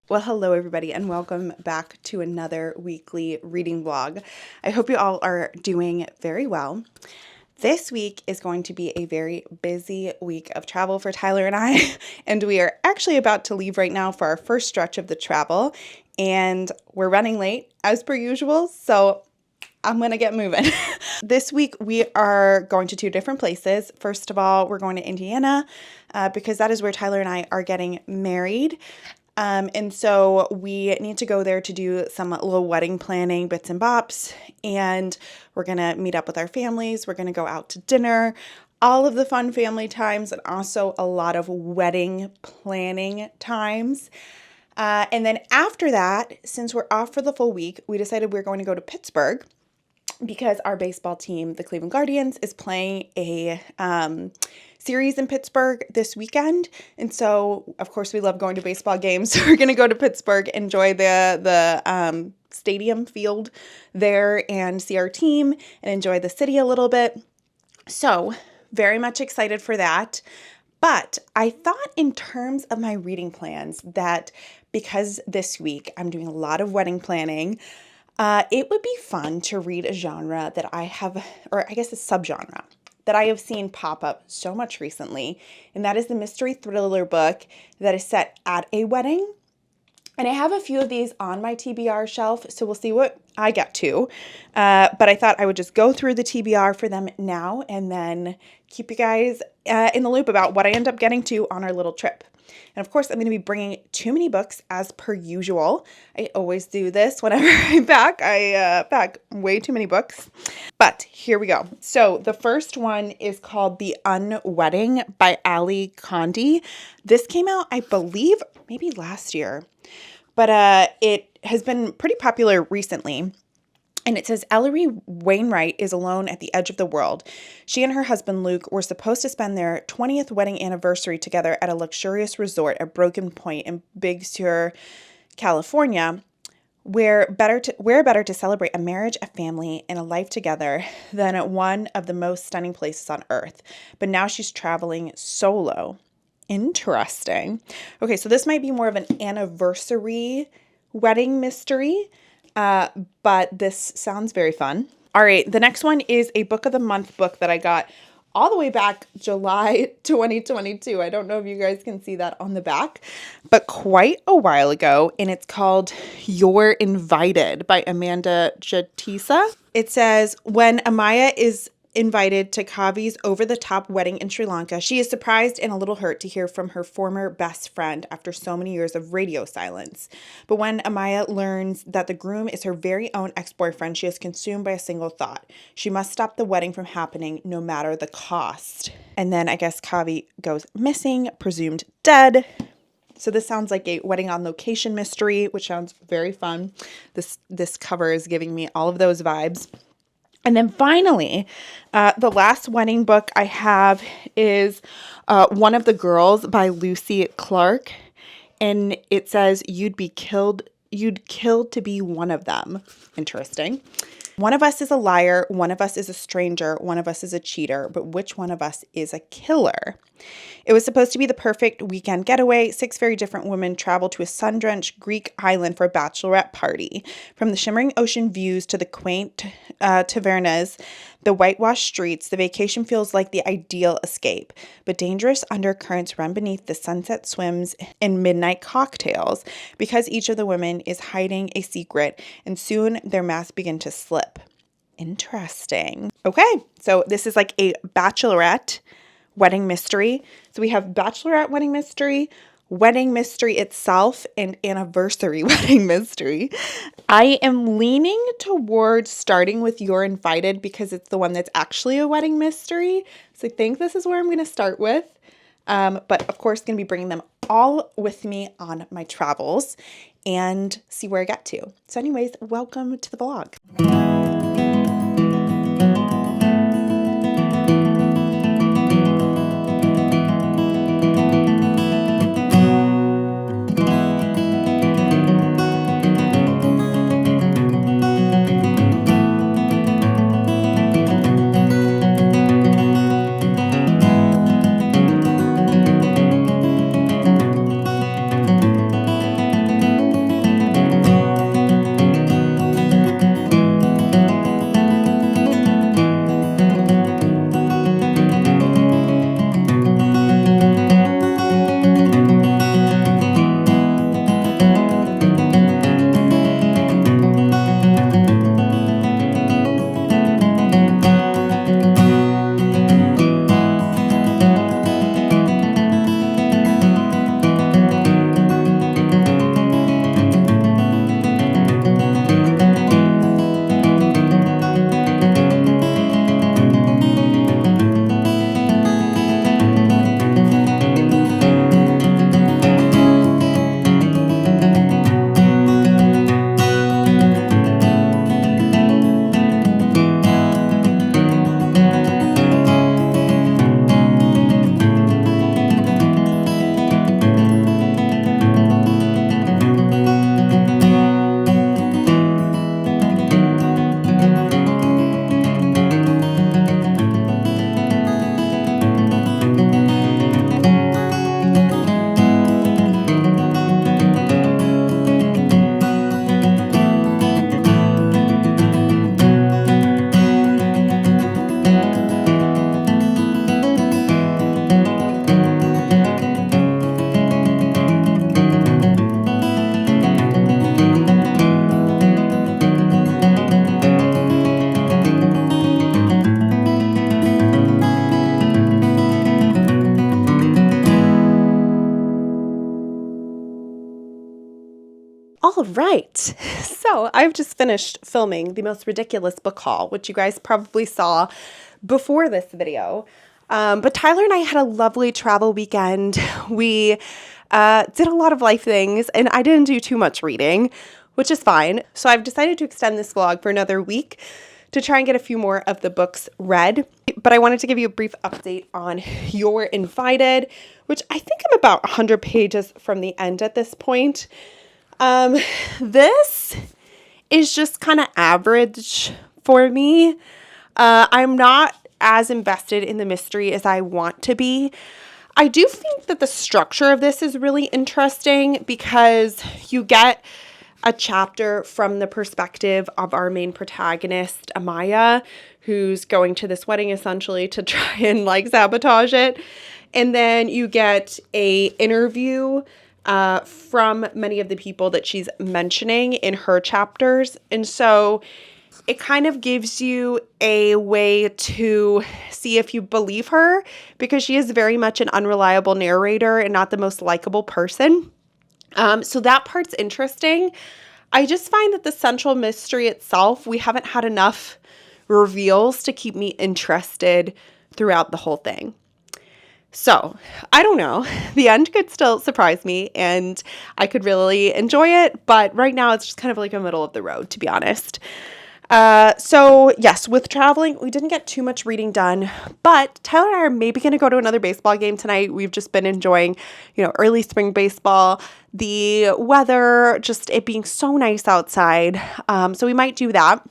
Well, hello everybody, and welcome back to another weekly reading vlog. I hope you all are doing very well. This week is going to be a very busy week of travel for Tyler and I, and we are actually about to leave right now for our first stretch of the travel, and we're running late as per usual, so I'm gonna get moving. This week we are going to two different places. First of all, we're going to Indiana because that is where Tyler and I are getting married. And so we need to go there to do some little wedding planning bits and bops, and we're going to meet up with our families. We're going to go out to dinner, all of the fun family times, and also a lot of wedding planning times. And then after that, since we're off for the full week, we decided we're going to go to Pittsburgh because our baseball team, the Cleveland Guardians, is playing a series in Pittsburgh this weekend. And so, of course, we love going to baseball games. So we're going to go to Pittsburgh, enjoy the stadium field there and see our team and enjoy the city a little bit. So very much excited for that. But I thought in terms of my reading plans that because this week I'm doing a lot of wedding planning, it would be fun to read a genre that I have, or I guess a subgenre, that I have seen pop up so much recently, and that is the mystery thriller book that is set at a wedding. And I have a few of these on my TBR shelf, so we'll see what I get to. But I thought I would just go through the TBR for them now and then keep you guys in the loop about what I end up getting to on our little trip. And of course, I'm going to be bringing too many books as per usual. I always do this whenever I pack. I pack way too many books. But here we go. So the first one is called The Unwedding by Ali Condi. This came out, I believe, maybe last year. But it has been pretty popular recently. And it says, Ellery Wainwright is alone at the edge of the world. She and her husband, Luke, were supposed to spend their 20th wedding anniversary together at a luxurious resort at Broken Point in Big Sur, California, where better to celebrate a marriage, a family, and a life together than at one of the most stunning places on earth. But now she's traveling solo. Interesting. Okay, so this might be more of an anniversary wedding mystery. But this sounds very fun. All right, the next one is a book of the month book that I got all the way back July 2022. I don't know if you guys can see that on the back, but quite a while ago, and it's called You're Invited by Amanda Jatisa. It says, when Amaya is invited to Kavi's over-the-top wedding in Sri Lanka, she is surprised and a little hurt to hear from her former best friend after so many years of radio silence. But when Amaya learns that the groom is her very own ex-boyfriend, she is consumed by a single thought. She must stop the wedding from happening no matter the cost. And then I guess Kavi goes missing, presumed dead. So this sounds like a wedding on location mystery, which sounds very fun. This cover is giving me all of those vibes. And then finally, the last wedding book I have is One of the Girls by Lucy Clark. And it says, you'd kill to be one of them. Interesting. One of us is a liar, one of us is a stranger, one of us is a cheater, but which one of us is a killer? It was supposed to be the perfect weekend getaway. 6 very different women travel to a sun-drenched Greek island for a bachelorette party. From the shimmering ocean views to the quaint tavernas, the whitewashed streets, the vacation feels like the ideal escape. But dangerous undercurrents run beneath the sunset swims and midnight cocktails because each of the women is hiding a secret, and soon their masks begin to slip. Interesting. Okay, so this is like a bachelorette wedding mystery. So we have bachelorette wedding mystery itself, and anniversary wedding mystery. I am leaning towards starting with You're Invited because it's the one that's actually a wedding mystery. So I think this is where I'm going to start with. But of course, going to be bringing them all with me on my travels and see where I get to. So anyways, welcome to the vlog. All right, so I've just finished filming the most ridiculous book haul, which you guys probably saw before this video. But Tyler and I had a lovely travel weekend. We did a lot of life things, and I didn't do too much reading, which is fine. So I've decided to extend this vlog for another week to try and get a few more of the books read. But I wanted to give you a brief update on You're Invited, which I think I'm about 100 pages from the end at this point. This is just kind of average for me. I'm not as invested in the mystery as I want to be. I do think that the structure of this is really interesting because you get a chapter from the perspective of our main protagonist, Amaya, who's going to this wedding essentially to try and sabotage it. And then you get a interview from many of the people that she's mentioning in her chapters. And so it kind of gives you a way to see if you believe her, because she is very much an unreliable narrator and not the most likable person. So that part's interesting. I just find that the central mystery itself, we haven't had enough reveals to keep me interested throughout the whole thing. So, I don't know. The end could still surprise me and I could really enjoy it, but right now it's just kind of like a middle of the road, to be honest. So yes, with traveling, we didn't get too much reading done, but Tyler and I are maybe going to go to another baseball game tonight. We've just been enjoying, early spring baseball, the weather, just it being so nice outside. So we might do that.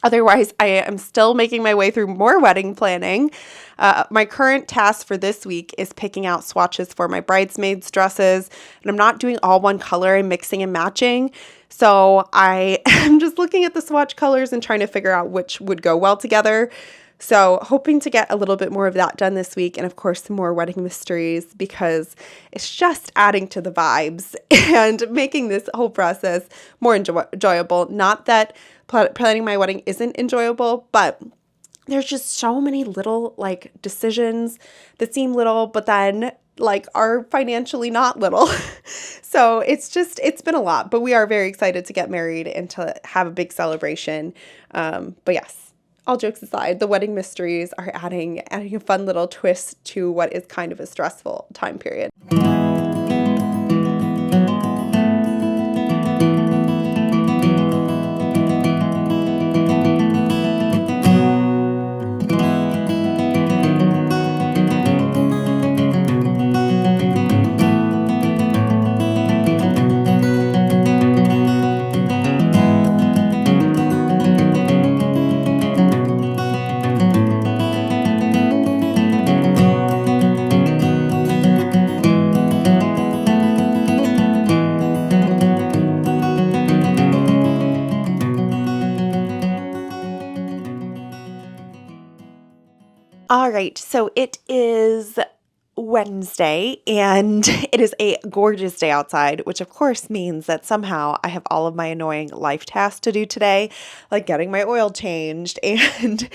Otherwise, I am still making my way through more wedding planning. My current task for this week is picking out swatches for my bridesmaids' dresses, and I'm not doing all one color and mixing and matching. So I am just looking at the swatch colors and trying to figure out which would go well together. So hoping to get a little bit more of that done this week, and of course some more wedding mysteries, because it's just adding to the vibes and making this whole process more enjoyable. Not that planning my wedding isn't enjoyable, but there's just so many little decisions that seem little, but then are financially not little. So it's been a lot, but we are very excited to get married and to have a big celebration. But yes, all jokes aside, the wedding mysteries are adding a fun little twist to what is kind of a stressful time period. All right, so it is Wednesday and it is a gorgeous day outside, which of course means that somehow I have all of my annoying life tasks to do today, like getting my oil changed and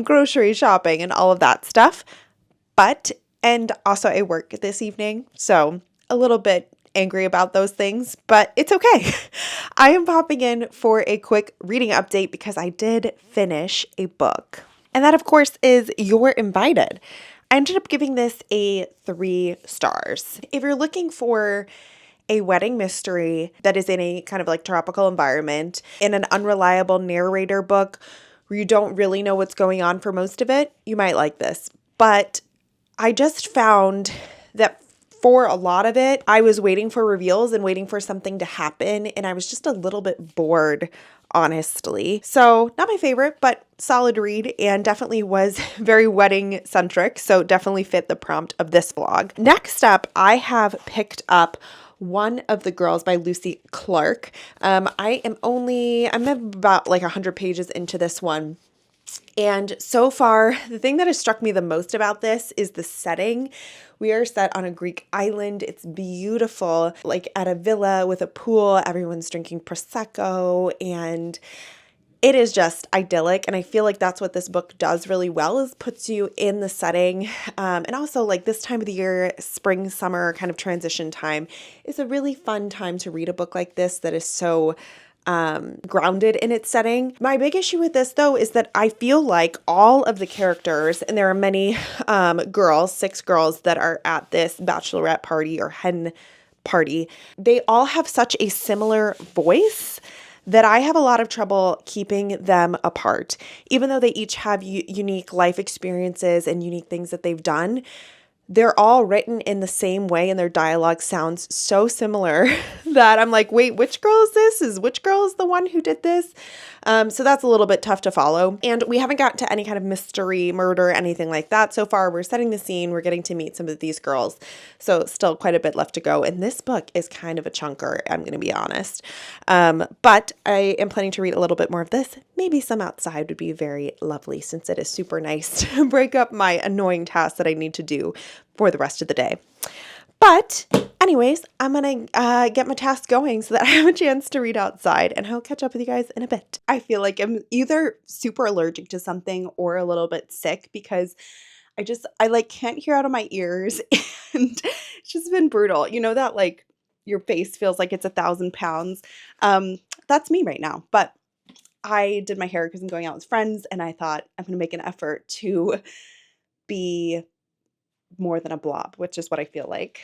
grocery shopping and all of that stuff. And also I work this evening, so a little bit angry about those things, but it's okay. I am popping in for a quick reading update because I did finish a book. And that, of course, is You're Invited. I ended up giving this a 3 stars. If you're looking for a wedding mystery that is in a kind of tropical environment, in an unreliable narrator book where you don't really know what's going on for most of it, you might like this. But I just found that for a lot of it, I was waiting for reveals and waiting for something to happen, and I was just a little bit bored, honestly. So not my favorite, but solid read, and definitely was very wedding centric. So definitely fit the prompt of this vlog. Next up, I have picked up One of the Girls by Lucy Clark. I'm about 100 pages into this one. And so far, the thing that has struck me the most about this is the setting. We are set on a Greek island. It's beautiful, at a villa with a pool. Everyone's drinking Prosecco, and It is just idyllic, and I feel like that's what this book does really well, is puts you in the setting. And also, like, this time of the year, spring, summer kind of transition time, is a really fun time to read a book like this that is so grounded in its setting. My big issue with this, though, is that I feel like all of the characters, and there are many girls, 6 girls that are at this bachelorette party or hen party, they all have such a similar voice that I have a lot of trouble keeping them apart. Even though they each have unique life experiences and unique things that they've done, they're all written in the same way and their dialogue sounds so similar that I'm like, wait, which girl is this? Which girl is the one who did this? So that's a little bit tough to follow. And we haven't gotten to any kind of mystery, murder, anything like that so far. We're setting the scene. We're getting to meet some of these girls. So still quite a bit left to go. And this book is kind of a chunker, I'm going to be honest. But I am planning to read a little bit more of this. Maybe some outside would be very lovely, since it is super nice to break up my annoying tasks that I need to do for the rest of the day. But anyways, I'm going to get my task going so that I have a chance to read outside, and I'll catch up with you guys in a bit. I feel like I'm either super allergic to something or a little bit sick, because I like can't hear out of my ears and it's just been brutal. You know that like your face feels like it's 1,000 pounds. That's me right now. But I did my hair because I'm going out with friends, and I thought I'm going to make an effort to be more than a blob, which is what I feel like.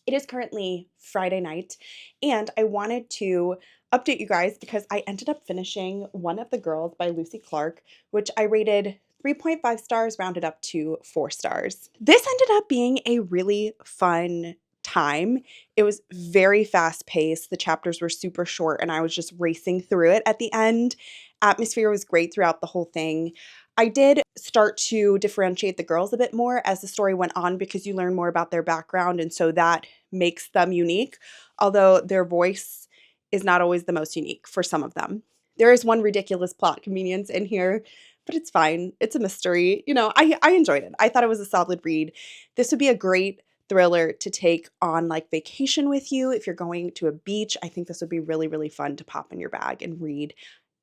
It is currently Friday night, and I wanted to update you guys because I ended up finishing One of the Girls by Lucy Clark, which I rated 3.5 stars, rounded up to 4 stars. This ended up being a really fun time. It was very fast paced. The chapters were super short, and I was just racing through it at the end. Atmosphere was great throughout the whole thing. I did start to differentiate the girls a bit more as the story went on, because you learn more about their background, and so that makes them unique, although their voice is not always the most unique for some of them. There is one ridiculous plot convenience in here, but it's fine. It's a mystery. You know, I enjoyed it. I thought it was a solid read. This would be a great thriller to take on like vacation with you. If you're going to a beach, I think this would be really, really fun to pop in your bag and read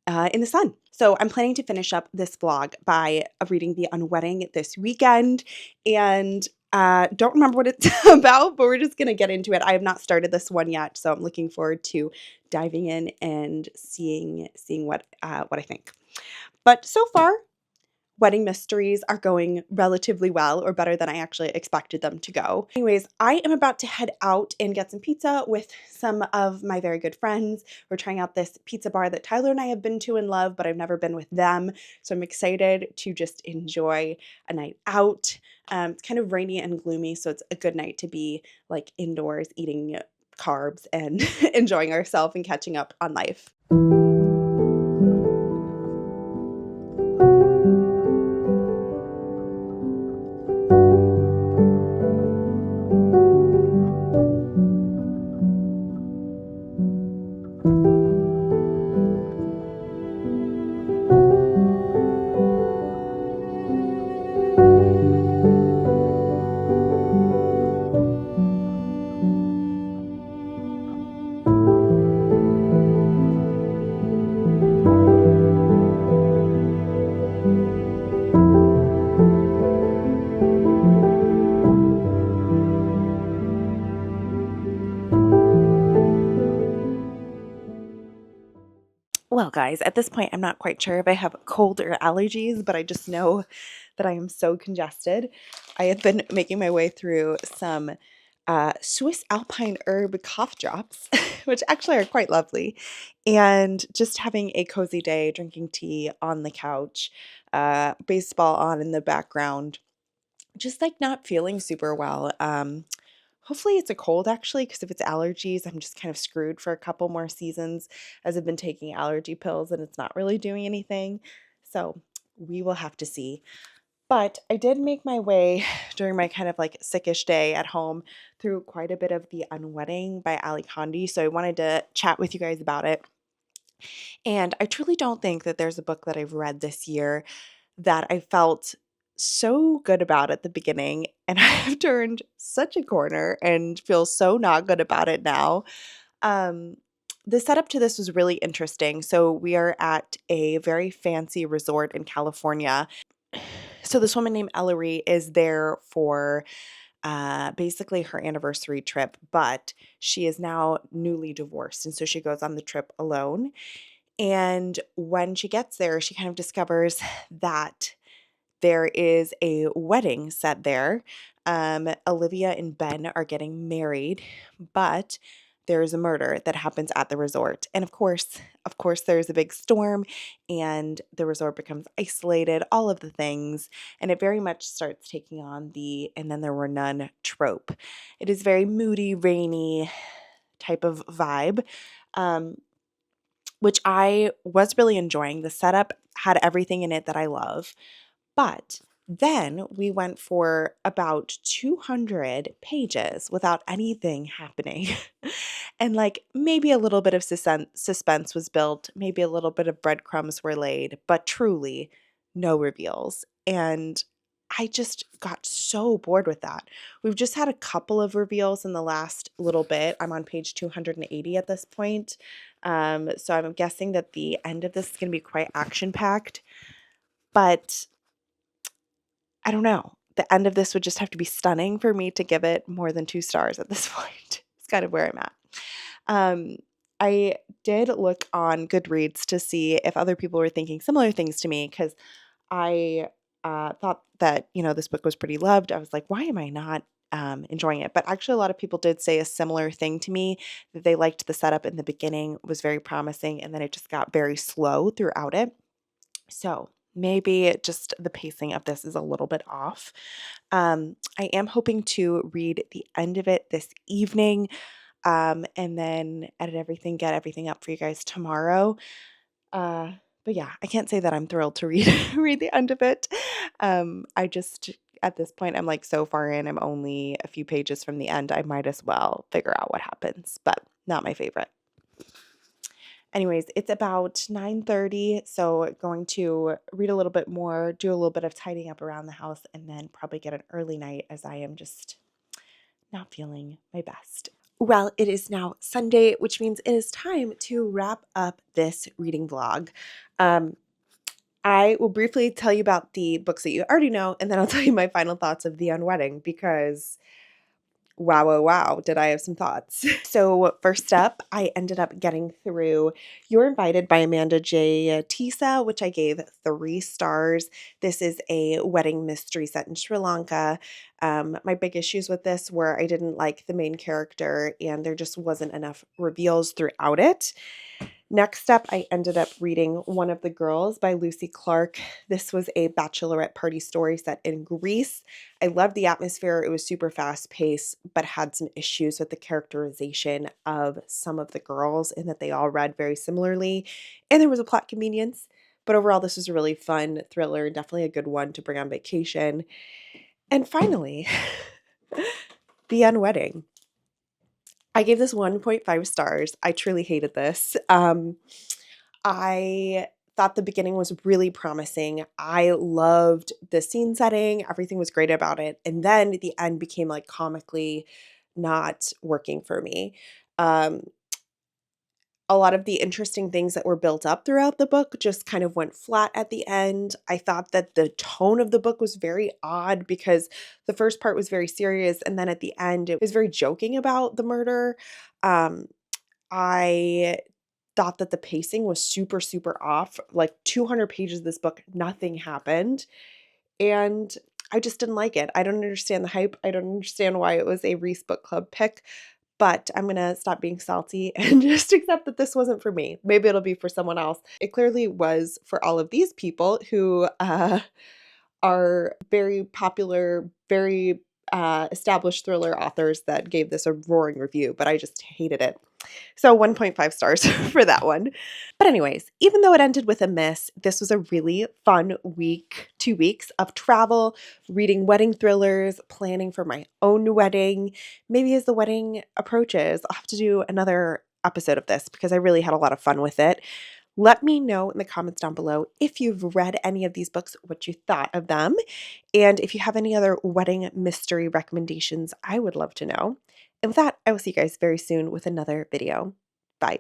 in the sun. So I'm planning to finish up this vlog by reading The Unwedding this weekend, and don't remember what it's about, but we're just going to get into it. I have not started this one yet, so I'm looking forward to diving in and seeing what I think. But so far, wedding mysteries are going relatively well, or better than I actually expected them to go. Anyways, I am about to head out and get some pizza with some of my very good friends. We're trying out this pizza bar that Tyler and I have been to and love, but I've never been with them. So I'm excited to just enjoy a night out. It's kind of rainy and gloomy, so it's a good night to be like indoors eating carbs and enjoying ourselves and catching up on life. Well, guys, at this point, I'm not quite sure if I have a cold or allergies, but I just know that I am so congested. I have been making my way through some Swiss Alpine Herb cough drops, which actually are quite lovely, and just having a cozy day, drinking tea on the couch, baseball on in the background, just like not feeling super well. Hopefully it's a cold actually, because if it's allergies, I'm just kind of screwed for a couple more seasons, as I've been taking allergy pills and it's not really doing anything. So we will have to see. But I did make my way during my kind of like sickish day at home through quite a bit of The Unwedding by Ali Condi. So I wanted to chat with you guys about it. And I truly don't think that there's a book that I've read this year that I felt so good about at the beginning, and I have turned such a corner and feel so not good about it now. Um, The setup to this was really interesting. So we are at a very fancy resort in California. So this woman named Ellery is there for basically her anniversary trip, but she is now newly divorced. And so she goes on the trip alone. And when she gets there, she kind of discovers that there is a wedding set there. Olivia and Ben are getting married, but there's a murder that happens at the resort. And of course, there's a big storm and the resort becomes isolated, all of the things. And it very much starts taking on the and then there were none trope. It is very moody, rainy type of vibe. Um, which I was really enjoying. The setup had everything in it that I love. But then we went for about 200 pages without anything happening. And like maybe a little bit of suspense was built, maybe a little bit of breadcrumbs were laid, but truly no reveals. And I just got so bored with that. We've just had a couple of reveals in the last little bit. I'm on page 280 at this point. So I'm guessing that the end of this is going to be quite action packed. But I don't know. The end of this would just have to be stunning for me to give it more than 2 stars at this point. It's kind of where I'm at. Um, I did look on Goodreads to see if other people were thinking similar things to me because I thought that, this book was pretty loved. I was like, why am I not enjoying it? But actually, a lot of people did say a similar thing to me that they liked the setup in the beginning, was very promising, and then it just got very slow throughout it. So maybe just the pacing of this is a little bit off. I am hoping to read the end of it this evening, and then get everything up for you guys tomorrow. Uh, but yeah, I can't say that I'm thrilled to read read the end of it. I just at this point I'm like so far in, I'm only a few pages from the end. I might as well figure out what happens, but not my favorite. Anyways, it's about 9:30, so going to read a little bit more, do a little bit of tidying up around the house, and then probably get an early night as I am just not feeling my best. Well, it is now Sunday, which means it is time to wrap up this reading vlog. Um, I will briefly tell you about the books that you already know, and then I'll tell you my final thoughts of The Unwedding because wow, wow, wow, did I have some thoughts. So first up, I ended up getting through You're Invited by Amanda J. Tisa, which I gave 3 stars. This is a wedding mystery set in Sri Lanka. My big issues with this were I didn't like the main character and there just wasn't enough reveals throughout it. Next up, I ended up reading One of the Girls by Lucy Clark. This was a bachelorette party story set in Greece. I loved the atmosphere. It was super fast paced, but had some issues with the characterization of some of the girls in that they all read very similarly. And there was a plot convenience. But overall, this was a really fun thriller and definitely a good one to bring on vacation. And finally, The Unwedding. I gave this 1.5 stars. I truly hated this. I thought the beginning was really promising. I loved the scene setting. Everything was great about it. And then the end became like comically not working for me. Um, a lot of the interesting things that were built up throughout the book just kind of went flat at the end. I thought that the tone of the book was very odd because the first part was very serious and then at the end it was very joking about the murder. Um, I thought that the pacing was super, super off. Like 200 pages of this book, nothing happened. And I just didn't like it. I don't understand the hype. I don't understand why it was a Reese Book Club pick. But I'm going to stop being salty and just accept that this wasn't for me. Maybe it'll be for someone else. It clearly was for all of these people who are very popular, very established thriller authors that gave this a roaring review, but I just hated it. So 1.5 stars for that one. But anyways, even though it ended with a miss, this was a really fun week, 2 weeks of travel, reading wedding thrillers, planning for my own wedding. Maybe as the wedding approaches, I'll have to do another episode of this because I really had a lot of fun with it. Let me know in the comments down below if you've read any of these books, what you thought of them. And if you have any other wedding mystery recommendations, I would love to know. And with that, I will see you guys very soon with another video. Bye.